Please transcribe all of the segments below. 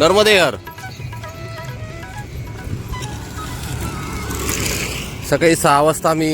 नर्मदे हर. सकाळी 6 वाजता मी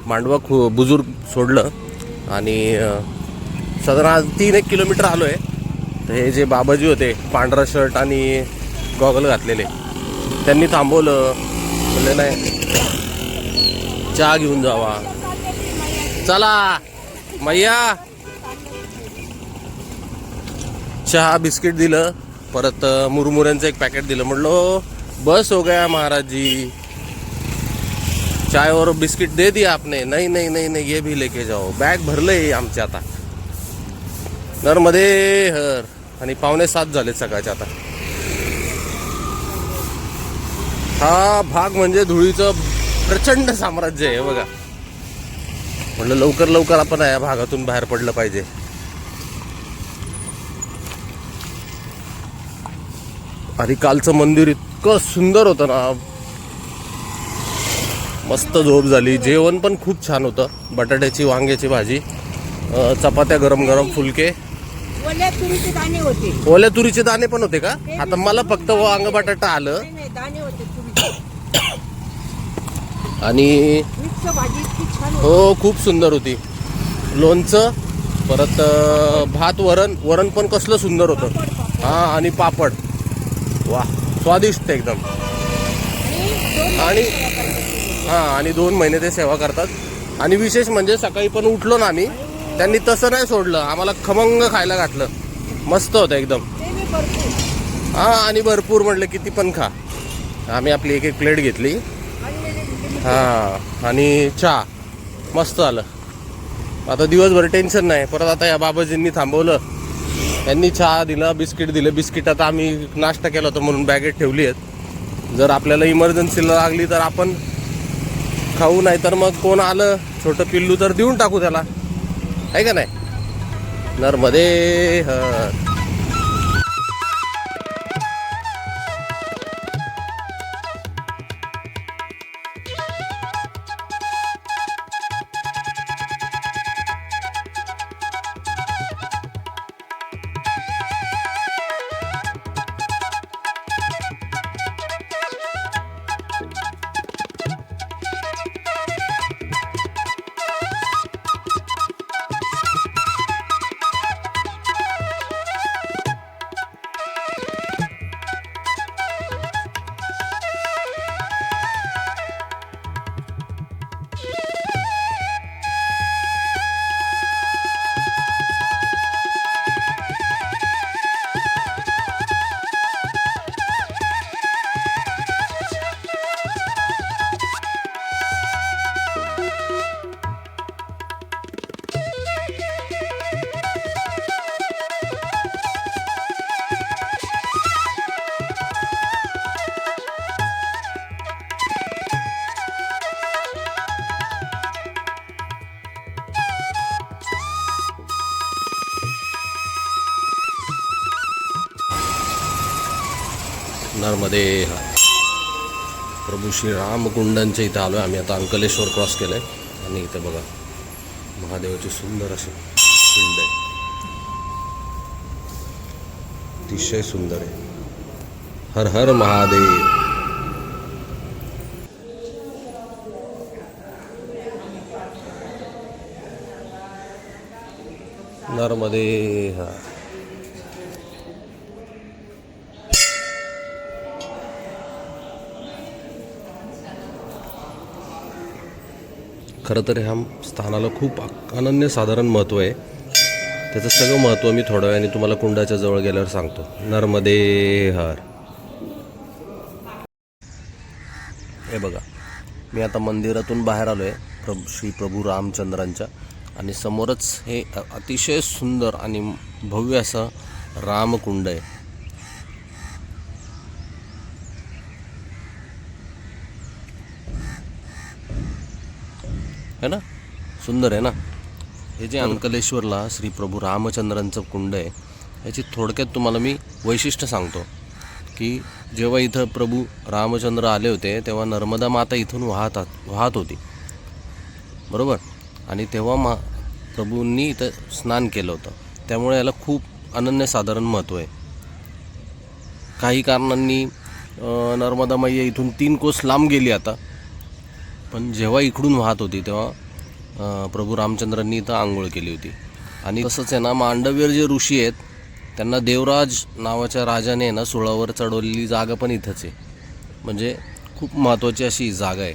मांडवा बुजुर्ग सोडलं आणि साधारण 3-1 किलोमीटर आलो आहे. तर हे जे बाबाजी होते पांढरा शर्ट आणि गॉगल घातलेले, त्यांनी थांबवलं. म्हणले नाही चहा घेऊन जावा. चला मैया. चहा बिस्किट दिलं, परत मुरमुऱ्यांचं एक पॅकेट दिलं. म्हणलो बस हो गया महाराज जी, चाय और बिस्किट दे दिया आपने. नहीं नहीं नहीं नहीं, ये भी लेके जाओ. बॅग भरलंय आमच्या आता. नर्मदे हर. आणि 6:45 झाले सकाळचे आता. हा भाग म्हणजे धुळीचं प्रचंड साम्राज्य आहे बघा. म्हटलं लवकर लवकर आपण या भागातून बाहेर पडलं पाहिजे. आणि कालचं मंदिर इतकं सुंदर होतं ना, मस्त झोप झाली. जेवण पण खूप छान होतं. बटाट्याची वांग्याची भाजी, चपात्या गरम गरम, फुलके, ओल्या तुरीचे दाणे होते. ओल्या तुरीचे दाणे पण होते का? आता मला फक्त वांग बटाटा आलं. नाही, दाणे होते तुरीचे. आणि मिक्स भाजी इतकी छान होती. हो खूप सुंदर होती. लोणचं, परत भात, वरण पण कसलं सुंदर होतं. हा आणि पापड. वा स्वादिष्ट एकदम. आणि आणि 2 महिने ते सेवा करतात. आणि विशेष म्हणजे सकाळी पण उठलो ना आम्ही, त्यांनी तसं नाही सोडलं, आम्हाला खमंग खायला घातलं. मस्त होतं एकदम. हा आणि भरपूर म्हटलं किती पण खा. आम्ही आपली 1-1 प्लेट घेतली. हा आणि चहा मस्त आलं. आता दिवसभर टेन्शन नाही. परत आता या बाबाजींनी थांबवलं, त्यांनी चहा दिला, बिस्किट दिलं. बिस्किट आता आम्ही नाश्ता केला होता म्हणून बॅगेत ठेवली आहेत. जर आपल्याला इमर्जन्सीला लागली तर आपण खाऊ, नाही तर मग कोण आलं छोटं पिल्लू तर देऊन टाकू त्याला, आहे का नाही. नर्मदे हर. नर्मदे हर. प्रभू श्री रामकुंडांच्या इथं आलो आहे आम्ही आता. अंकलेश्वर क्रॉस केलं आहे आणि इथं बघा महादेवाची सुंदर अशी पिंड आहे. अतिशय सुंदर आहे. हर हर महादेव. नर्मदे हर. खरं तर ह्या स्थानाला खूप अनन्यसाधारण महत्त्व आहे. त्याचं सगळं महत्त्व मी थोड्या वेळाने तुम्हाला कुंडाच्या जवळ गेल्यावर सांगतो. नर्मदे हर. हे बघा मी आता मंदिरातून बाहेर आलो आहे श्री प्रभू रामचंद्रांच्या, आणि समोरच हे अतिशय सुंदर आणि भव्य असं रामकुंड आहे. है ना, सुंदर आहे ना. हे जे अंकलेश्वरला श्री प्रभू रामचंद्रांचं कुंड आहे, याची थोडक्यात तुम्हाला मी वैशिष्ट्य सांगतो की जेव्हा इथं प्रभू रामचंद्र आले होते तेव्हा नर्मदा माता इथून वाहत होती, बरोबर. आणि तेव्हा प्रभूंनी इथं स्नान केलं होतं. त्यामुळे याला खूप अनन्यसाधारण महत्त्व आहे. काही कारणांनी नर्मदा मैया इथून 3 कोस लांब गेली आता, पण जेव्हा इकडून वाहत होती तेव्हा प्रभू रामचंद्रांनी इथं आंघोळ केली होती. आणि तसंच आहे ना, मांडवीर जे ऋषी आहेत त्यांना देवराज नावाच्या राजाने ना सुळावर चढवलेली जागा पण इथंच आहे. म्हणजे खूप महत्त्वाची अशी ही जागा आहे.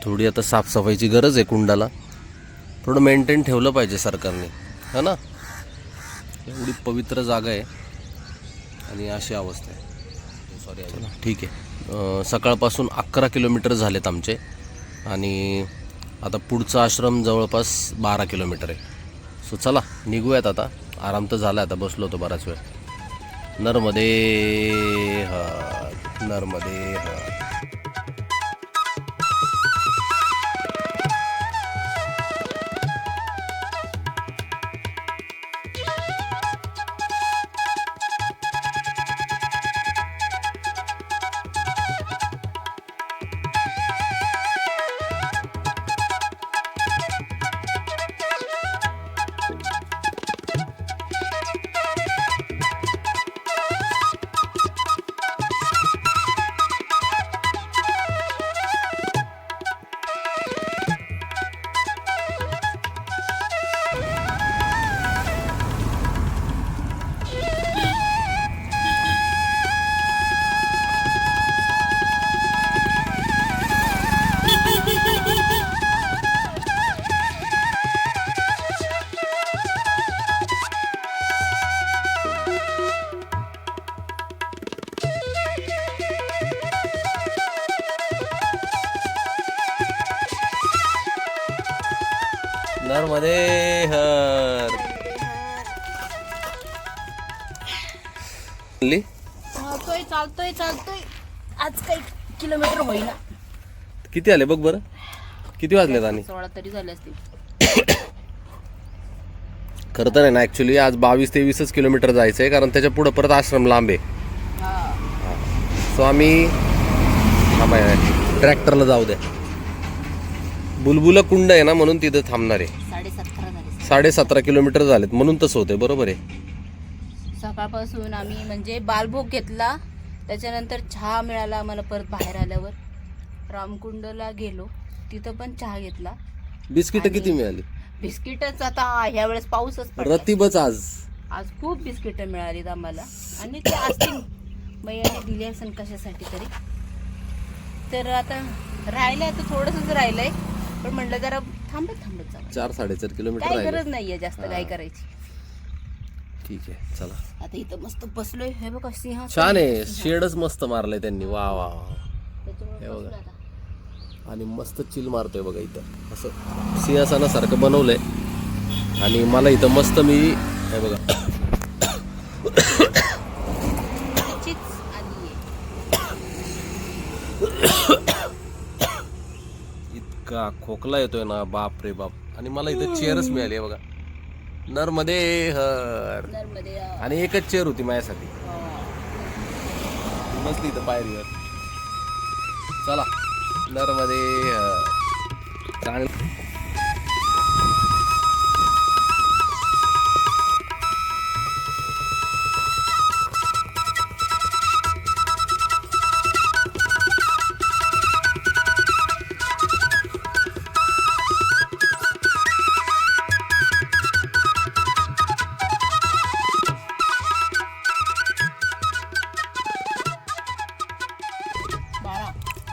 थोडी आता साफसफाईची गरज आहे कुंडाला, थोडं मेंटेन ठेवलं पाहिजे सरकारने, है ना. एवढी पवित्र जागा आहे आणि अशी अवस्था आहे. सॉरी, ठीक आहे. सकाळपासून 11 किलोमीटर झालेत आमचे आणि आता पुढचा आश्रम जवळपास 12 किलोमीटर आहे. सो चला निघूयात आता. आराम तर झाला, आता बसलो होतो बराच वेळ. नर्मदे हर, नर्मदे हर. नर्मदे हर. चालतोय आज काही किलोमीटर होईना. किती आले बघ बरं, किती वाजलेत? आणि 16 तरी झाले असतील. खरं तर आहे ना, ॲक्च्युली आज 22-23च किलोमीटर जायचं आहे, कारण त्याच्या पुढं परत आश्रम लांब आहे. सो आम्ही ट्रॅक्टरला जाऊ द्या. बुलबुला कुंड आहे ना, म्हणून तिथं थांबणार आहे. 17.5 किलोमीटर झालेत, म्हणून तसं होतंय. बरोबर आहे. सकाळपासून आम्ही म्हणजे बालभोग घेतला, त्याच्यानंतर चहा मिळाला आम्हाला. परत बाहेर आल्यावर रामकुंडला गेलो, तिथं पण चहा घेतला. बिस्किट किती मिळाली? बिस्किटच आता ह्या वेळेस पाऊसच पडला. रतीबच आज खूप बिस्किट मिळालीत आम्हाला. आणि ते असतील मैयाने दिली असेल कशासाठी तरी. तर आता राहिलंय, आता थोडंसंच राहिलंय, पण म्हटलं जरा थांबत जाऊ. 4-4.5 किलोमीटर काही गरज नाहीये जास्त काय करायची. ठीक आहे, चला. आता इथं मस्त बसलोय. हे बघा सिंह छान आहे, शेडच मस्त मारलंय त्यांनी. वा वा, हे बघा. आणि मस्त चिल मारतोय बघा इथं, असं सिंहासनासारखं बनवलंय. आणि मला इथं मस्त मी हे बघा इतका खोकला येतोय ना, बाप रे बाप. आणि मला इथं चेअरच मिळाली बघा. नर्मदे हर. आणि एकच चेअर होती माझ्यासाठी, बसली इथं पायरीवर. चला, नर्मदे हर. चांगलं.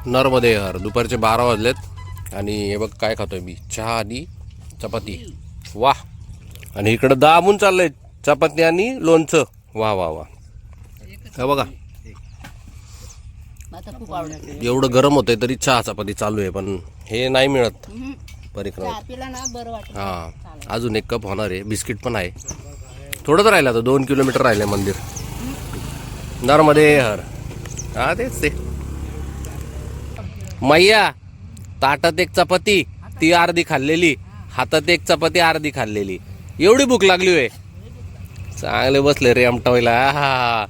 नर्मदे हर. दुपारचे 12 वाजलेत आणि हे बघ काय खातोय मी, चहा आणि चपाती. वाह. आणि इकडं दाबून चाललंय चपाती आणि लोणचं. वा वा वा. हे बघा, एवढं गरम होतंय तरी चहा चपाती चालू आहे, पण हे नाही मिळत परिक्रमा. हा, अजून 1 कप होणार आहे. बिस्किट पण आहे. थोडंच राहिलं, आता 2 किलोमीटर राहिले मंदिर. नर्मदे हर. हा, तेच ते. मैया, ताटात 1 चपाती, ती अर्धी खाल्लेली. हातात 1 चपाती, अर्धी खाल्लेली. एवढी भूक लागली होय. चांगले बसले रे आमटावायला. हा.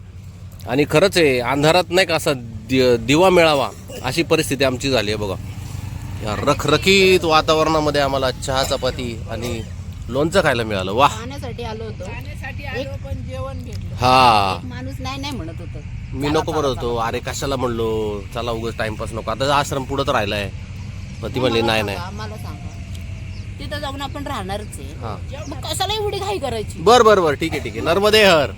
आणि खरंच आहे, अंधारात नाही का असा दिवा मिळावा अशी परिस्थिती आमची झाली आहे बघा. या रखरखीत वातावरणामध्ये आम्हाला चहा चपाती आणि लोणचं खायला मिळालं. वा. खाण्यासाठी आलो होतो. पण जेवण घेतलं. हा एक माणूस नाही नाही म्हणत होतं. मी नको म्हणत होतो, अरे कशाला म्हणलो, चला उगाच टाइमपास नको. आता आश्रम पुढं तर राहिलाय, पण ती म्हणली नाही नाही. आम्हाला सांगा, तिथं जाऊन आपण राहणारच आहे. हा मग कशाला एवढी घाई करायची? बर बर बर ठीक आहे ठीक आहे. नर्मदे हर.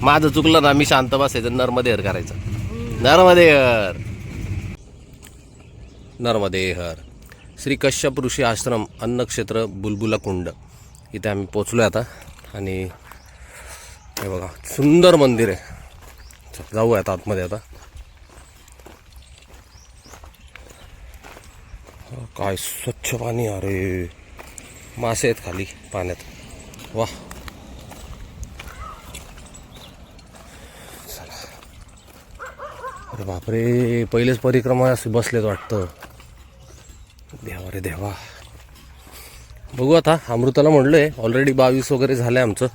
माझं चुकलं ना, मी शांत बसायचं, नर्मदे हर करायचं. नर्मदे हर. नर्मदे हर. श्री कश्यप ऋषी आश्रम अन्नक्षेत्र बुलबुला कुंड इथे आम्ही पोचलोय आता. आणि हे बघा सुंदर मंदिर आहे. चल, जाऊया आता आतमध्ये. आता काय स्वच्छ पाणी. अरे मासे आहेत खाली पाण्यात. वा. चला. अरे बापरे, पहिलेच परिक्रमा असे बसलेत वाटतं. देवा रे देवा. बघू आता. अमृताला म्हणलोय ऑलरेडी 22 वगैरे झालं आहे आमचं.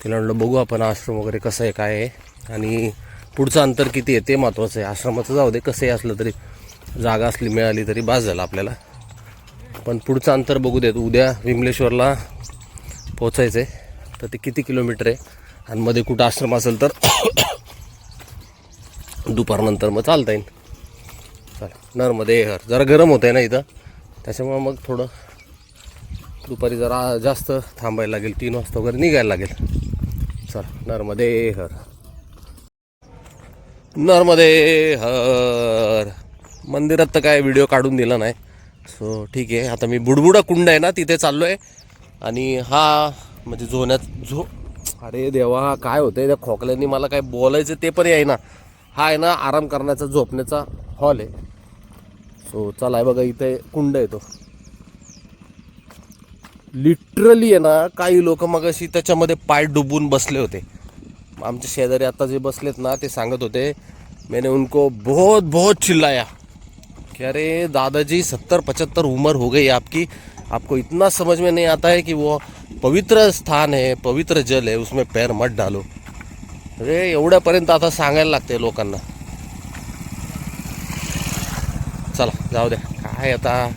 तिला म्हणलं बघू आपण आश्रम वगैरे कसं आहे काय आहे आणि पुढचं अंतर किती आहे ते महत्त्वाचं आहे. आश्रमाचं जाऊ दे, कसंही असलं तरी जागा असली मिळाली तरी बास झालं आपल्याला. पण पुढचं अंतर बघू देत. उद्या विमलेश्वरला पोचायचं आहे, तर ते किती किलोमीटर आहे आणि मध्ये कुठं आश्रम असेल तर दुपारनंतर मग चालता येईल. चला. नर्मदे हर. जरा गरम होत आहे ना इथं, त्याच्यामुळं मग थोडं दुपारी जरा जास्त थांबायला लागेल. 3 वाजता वगैरे निघायला लागेल. चला. नर्मदे हर. नर्मदे हर. मंदिरात तर काय व्हिडिओ काढून दिला नाही, सो ठीक आहे. आता मी बुडबुडा कुंड आहे ना तिथे चाललो आहे. आणि हा म्हणजे अरे देवा काय होतंय त्या खोकल्याने, मला काय बोलायचं ते पण आहे ना. हा आहे ना आराम करण्याचा झोपण्याचा हॉल आहे. सो चला. बघा इथे कुंड आहे तो. लिटरली आहे ना, काही लोक मग अशी त्याच्यामध्ये पाय डुबून बसले होते. आमचे शेजारी आता जे बसलेत ना ते सांगत होते, मैंने उनको बहुत बहुत चिल्लाया कि अरे दादाजी 70-75 उम्र हो गई आपकी, आपको इतना समझ में नहीं आता है कि वो पवित्र स्थान है, पवित्र जल है, उसमें पैर मत डालो. अरे एवढ्यापर्यंत आता सांगायला लागते लोकांना. चला जाऊ द्या. काय आता.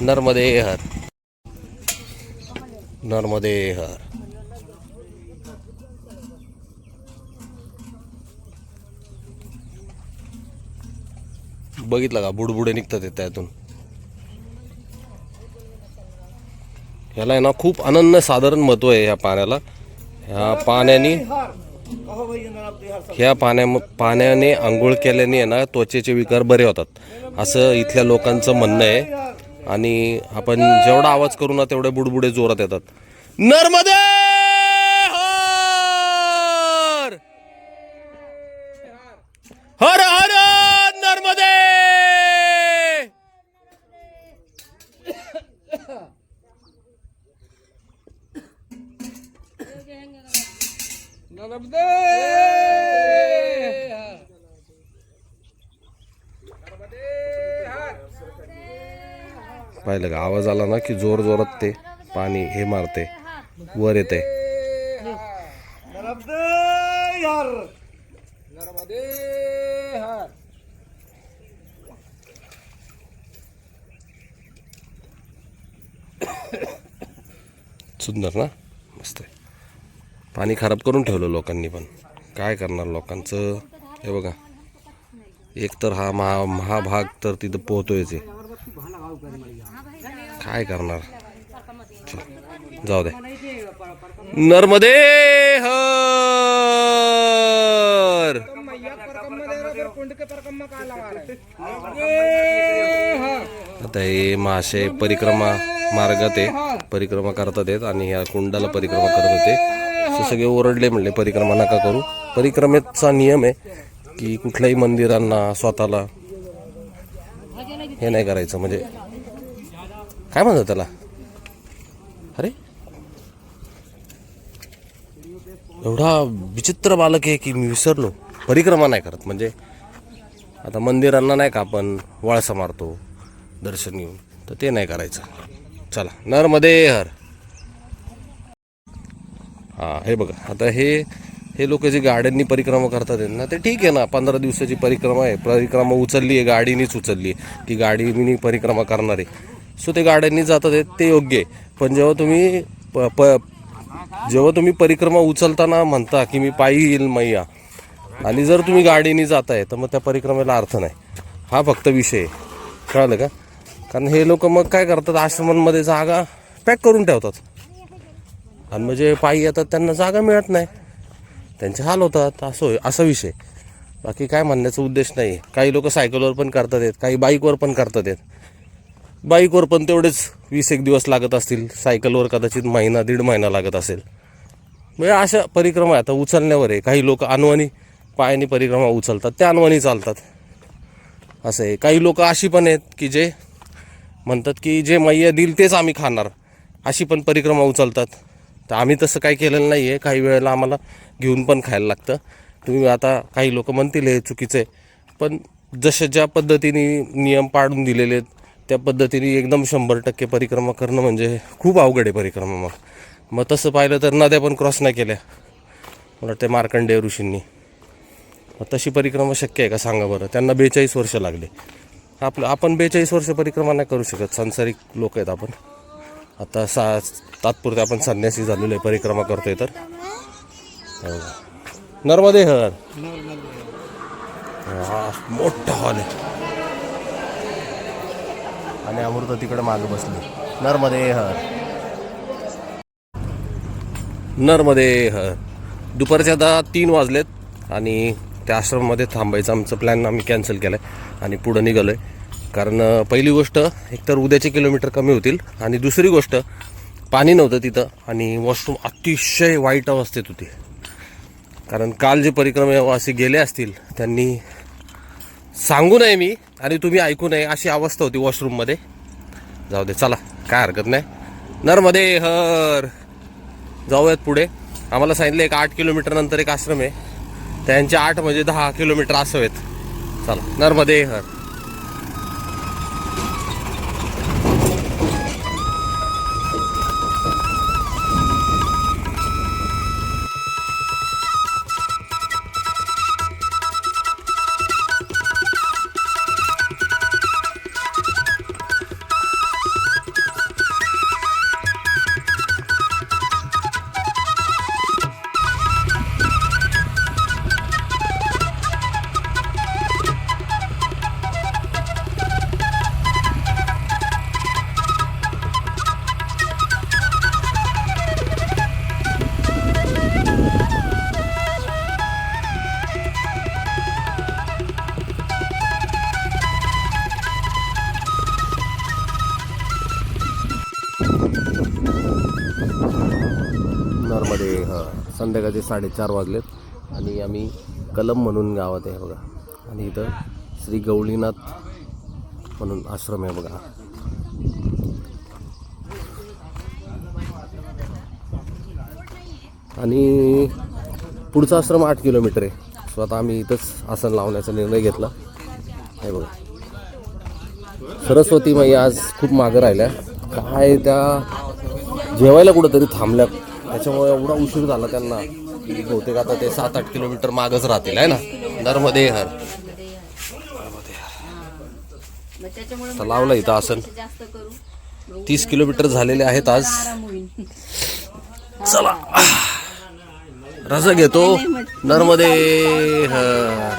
नर्मदे हर. नर्मदे हर. बघितलं का बुडबुडे निघतात त्यातून. ह्याला आहे ना खूप अनन्य साधारण महत्व आहे ह्या पाण्याला. ह्या पाण्याने आंघोळ केल्याने आहे ना त्वचेचे विकार बरे होतात, असं इथल्या लोकांचं म्हणणं आहे. आणि आपण जेवढा आवाज करू ना तेवढे बुडबुडे जोरात येतात. नर्मदे हर. हर हर नर्मदे. नर्मदे पाहिलं का आवाज आला ना की जोर जोरात ते पाणी हे मारते वर येते. नर्मदे हर. नर्मदे हर. सुंदर ना, मस्त आहे. पाणी खराब करून ठेवलं लोकांनी, पण काय करणार लोकांचं. हे बघा, एक तर हा महाभाग तर तिथं पोहतोयच आहे, काय करणार. जाऊ दे. नर्मदे हर. आता हे मासे परिक्रमा मार्गात आहे, परिक्रमा करतात आहेत आणि ह्या कुंडाला परिक्रमा करत होते. सगळे ओरडले, म्हणले परिक्रमा नका करू. परिक्रमेचा नियम आहे की कुठल्याही मंदिरांना स्वतःला हे नाही करायचं, म्हणजे काय म्हणतात त्याला. अरे एवढा विचित्र बालक आहे की मी विसरलो. परिक्रमा नाही करत म्हणजे आता मंदिरांना नाही का आपण वळसा मारतो दर्शन घेऊन, तर ते नाही करायचं. चला. नर्मदे हर. हां हे बघा, आता हे लोक जे गाड्यांनी परिक्रमा करतात ना, ते ठीक आहे ना. 15 दिवसाची परिक्रमा आहे, परिक्रमा उचलली आहे गाडीनीच उचलली आहे, ती गाडीनी परिक्रमा करणार आहे. सो ते गाड्यांनी जातात आहेत ते योग्य आहे. पण जेव्हा तुम्ही परिक्रमा उचलताना म्हणता की मी पायी येईल मैया, आणि जर तुम्ही गाडीने जाताय तर मग त्या परिक्रमेला अर्थ नाही. हा फक्त विषय आहे, कळलं का? कारण हे लोक मग काय करतात, आश्रमांमध्ये जागा पॅक करून ठेवतात आणि म्हणजे पायी येतात त्यांना जागा मिळत नाही, त्यांचे हाल होतात. असा विषय. बाकी काय म्हणण्याचा उद्देश नाही. काही लोक सायकलवर पण करतात आहेत, काही बाईकवर पण करतात आहेत. बाईकवर पण तेवढेच 20-1 दिवस लागत असतील, सायकलवर कदाचित महिना 1.5 महिना लागत असेल. म्हणजे अशा परिक्रमा आता उचलण्यावर आहे. काही लोक अनवाणी पायाने परिक्रमा उचलतात, त्या अनवाणी चालतात, असं आहे. काही लोक अशी पण आहेत की जे म्हणतात की जे मैया दिल तेच आम्ही खाणार, अशी पण परिक्रमा उचलतात. तर आम्ही तसं काही केलेलं नाही आहे. काही वेळेला आम्हाला घेऊन पण खायला लागतं. तुम्ही आता काही लोक म्हणतील हे चुकीचं आहे, पण जसे ज्या पद्धतीने नियम पाडून दिलेले आहेत त्या पद्धतीने एकदम 100% परिक्रमा करणं म्हणजे खूप अवघड आहे परिक्रमा. मग तसं पाहिलं तर नद्या पण क्रॉस नाही केल्या मला वाटतं मार्कंडेय ऋषींनी. मग तशी परिक्रमा शक्य आहे का सांगा बरं? त्यांना 42 वर्ष लागले. आपण 42 वर्ष परिक्रमा नाही करू शकत. सांसारिक लोक आहेत आपण. आता तात्पुरते आपण संन्यासी झालेलो आहे, परिक्रमा करतोय. तर नर्मदे हर. हा मोठा हॉल आहे आणि अमृता तिकडे मागे बसली. नर्मदे हर, नर्मदे हर. दुपारच्या आता 3 वाजलेत आणि त्या आश्रममध्ये थांबायचं आमचं प्लॅन आम्ही कॅन्सल केलं आहे आणि पुढं निघालो आहे. कारण पहिली गोष्ट एकतर उद्याचे किलोमीटर कमी होतील आणि दुसरी गोष्ट पाणी नव्हतं तिथं आणि वॉशरूम अतिशय वाईट अवस्थेत होती. कारण काल जे परिक्रमेवासी गेले असतील त्यांनी सांगू नये मी आणि तुम्ही ऐकू नये अशी अवस्था होती वॉशरूममध्ये. जाऊ दे, चला काय हरकत नाही. नर्मदे हर. जाऊयात पुढे. आम्हाला सांगितलं एक 8 किलोमीटर नंतर एक आश्रम आहे, त्यांचे 8 म्हणजे 10 किलोमीटर असावेत. चला नर्मदे हर. नर्मदे हर. संध्याकाळचे 4:30 वाजलेत आणि आम्ही कलम म्हणून गावात आहे बघा. आणि इथं श्री गवळीनाथ म्हणून आश्रम आहे बघा. आणि पुढचा आश्रम 8 किलोमीटर आहे. सो आता आम्ही इथंच आसन लावण्याचा निर्णय घेतला आहे बघा. सरस्वती मैया आज खूप मागं राहिल्या. काय त्या जेवायला कुठंतरी थांबल्या, त्याच्यामुळे एवढा उशीर झाला त्यांना की बहुतेक आता ते 7-8 किलोमीटर मागच राहतील आहे ना. नर्मदे हर. तर लावलं इथं आसन. 30 किलोमीटर झालेले आहेत आज. चला रजा घेतो. नर्मदे हर.